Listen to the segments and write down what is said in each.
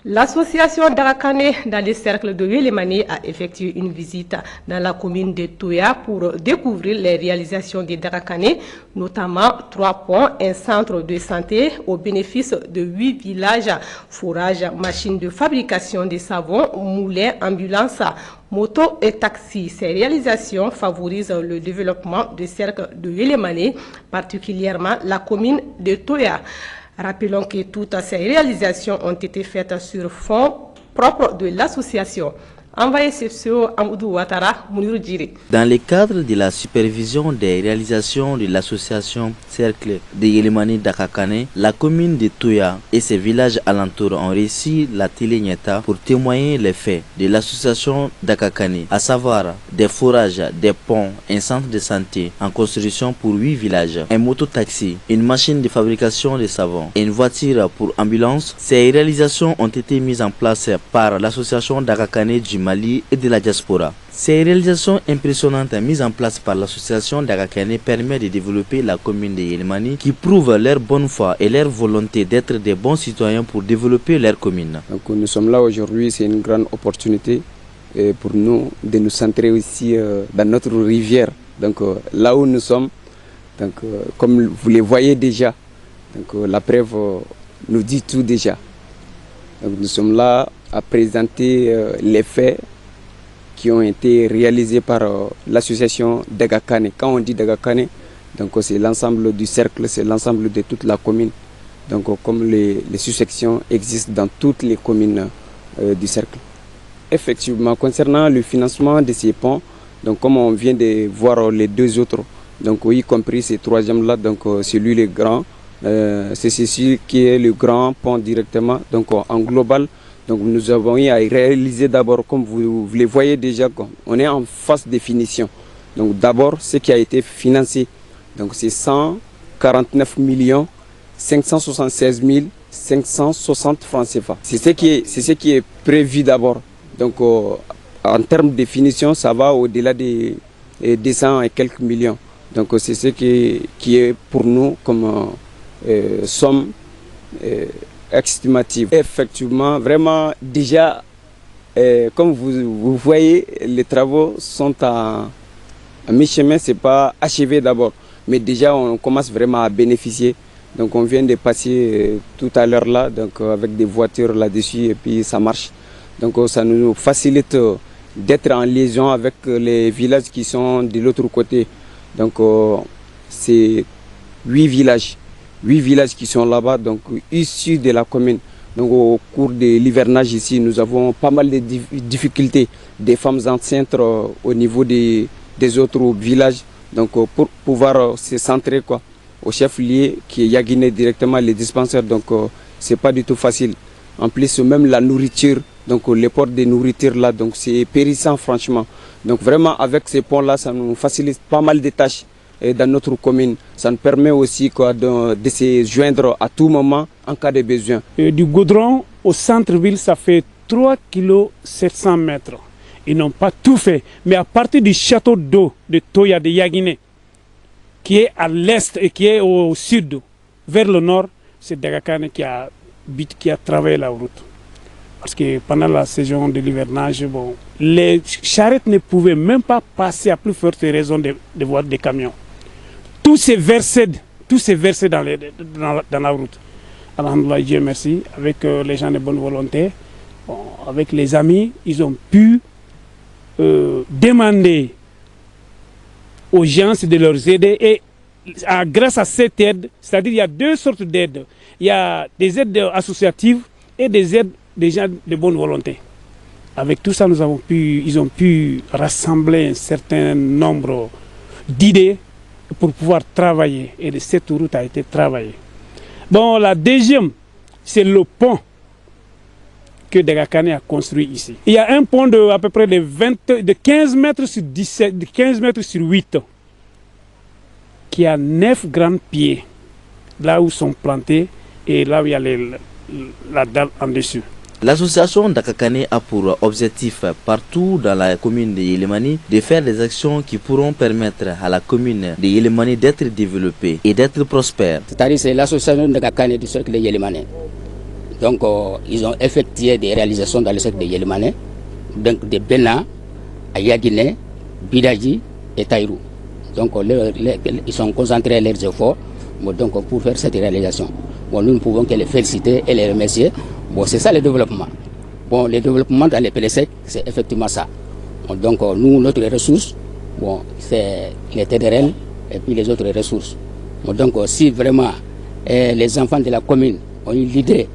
L'association Darakane dans les cercles de Yelemani a effectué une visite dans la commune de Toya pour découvrir les réalisations des Darakane, notamment 3 ponts, un centre de santé au bénéfice de 8 villages, fourrage, machines de fabrication de savons, moulins, ambulances, motos et taxis. Ces réalisations favorisent le développement des cercles de Yelemani, particulièrement la commune de Toya. Rappelons que toutes ces réalisations ont été faites sur fonds propres de l'association. Envoyé sur Amadou Ouattara, Mounirou Djiri. Dans le cadre de la supervision des réalisations de l'association Cercle de Yelemani Dakakane, la commune de Toya et ses villages alentours ont réussi la Télégneta pour témoigner les faits de l'association Dakakane, à savoir des fourrages, des ponts, un centre de santé en construction pour 8 villages, un mototaxi, une machine de fabrication de savon et une voiture pour ambulance. Ces réalisations ont été mises en place par l'association Dakakane du Mali et de la diaspora. Ces réalisations impressionnantes mises en place par l'association Dakakane permettent de développer la commune de Yelemani qui prouvent leur bonne foi et leur volonté d'être des bons citoyens pour développer leur commune. Donc, nous sommes là aujourd'hui, c'est une grande opportunité pour nous de nous centrer aussi dans notre rivière. Donc là où nous sommes, donc, comme vous les voyez déjà, donc, la preuve nous dit tout déjà. Donc, nous sommes là à présenter les faits qui ont été réalisés par l'association Dagakane. Quand on dit Dagakane, donc c'est l'ensemble du cercle, c'est l'ensemble de toute la commune. Donc comme les sous-sections existent dans toutes les communes du cercle. Effectivement, concernant le financement de ces ponts, donc comme on vient de voir les 2 autres, donc y compris ces 3e là, donc celui le grand, c'est celui qui est le grand pont directement, donc en global. Donc nous avons eu à réaliser d'abord, comme vous les voyez déjà, on est en phase de finition. Donc d'abord, ce qui a été financé, donc c'est 149 576 560 francs CFA. C'est ce qui est prévu d'abord. Donc en termes de finition, ça va au-delà des 200 et quelques millions. Donc c'est ce qui est pour nous comme somme estimative. Effectivement, vraiment déjà, comme vous voyez, les travaux sont à mi-chemin, c'est pas achevé d'abord, mais déjà on commence vraiment à bénéficier. Donc on vient de passer tout à l'heure là, donc avec des voitures là-dessus et puis ça marche. Donc ça nous facilite d'être en liaison avec les villages qui sont de l'autre côté. Donc c'est 8 villages. 8 villages qui sont là-bas, donc issus de la commune. Donc au cours de l'hivernage ici, nous avons pas mal de difficultés des femmes enceintes au niveau des autres villages. Donc pour pouvoir se centrer au chef-lieu qui est Yaguiné directement les dispensaires, donc c'est pas du tout facile. En plus même la nourriture, donc les ports de nourriture là, donc c'est périssant franchement. Donc vraiment avec ces ponts là, ça nous facilite pas mal de tâches. Et dans notre commune, ça nous permet aussi de se joindre à tout moment en cas de besoin. Du goudron au centre-ville, ça fait 3,7 km. Ils n'ont pas tout fait, mais à partir du château d'eau de Toya de Yaguiné, qui est à l'est et qui est au sud, vers le nord, c'est Dagakane qui a travaillé la route. Parce que pendant la saison de l'hivernage, les charrettes ne pouvaient même pas passer à plus forte raison de voir des camions. Tout s'est versé dans la route. Alhamdoulilah, Dieu merci, avec les gens de bonne volonté, avec les amis, ils ont pu demander aux gens de leur aider. Et grâce à cette aide, c'est-à-dire il y a 2 sortes d'aides. Il y a des aides associatives et des aides des gens de bonne volonté. Avec tout ça, ils ont pu rassembler un certain nombre d'idées pour pouvoir travailler. Et cette route a été travaillée. Bon, la deuxième, c'est le pont que Dagakane a construit ici. Il y a un pont de à peu près de 15 mètres sur 17, de 15 mètres sur 8, qui a 9 grands pieds, là où sont plantés et là où il y a la dalle en dessus. L'association Dakakane a pour objectif partout dans la commune de Yelemani de faire des actions qui pourront permettre à la commune de Yelemani d'être développée et d'être prospère. C'est-à-dire c'est l'association Dakakane du cercle de Yelemani. Donc, ils ont effectué des réalisations dans le secteur de Yelimane, donc de Bena, à Yagine, Bidadji et Taïrou. Donc, ils sont concentrés leurs efforts donc, pour faire cette réalisation. Bon, nous ne pouvons que les féliciter et les remercier. Bon, c'est ça le développement. Bon, le développement dans les PLSEC, c'est effectivement ça. Bon, donc, nous, notre ressource, bon, c'est les TDRL et puis les autres ressources. Bon, donc, si vraiment les enfants de la commune ont eu l'idée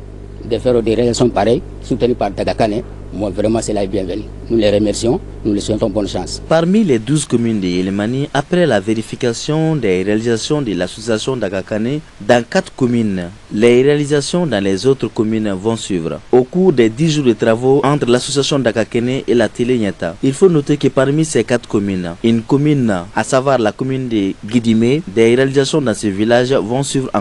de faire des réalisations pareilles, soutenues par Dagakane, moi, vraiment, c'est la bienvenue. Nous les remercions, nous les souhaitons bonne chance. Parmi les 12 communes de Yelimani, après la vérification des réalisations de l'association Dagakane dans 4 communes, les réalisations dans les autres communes vont suivre. Au cours des 10 jours de travaux entre l'association Dagakane et la télé Nyata, il faut noter que parmi ces 4 communes, une commune, à savoir la commune de Guidimé, des réalisations dans ce village vont suivre en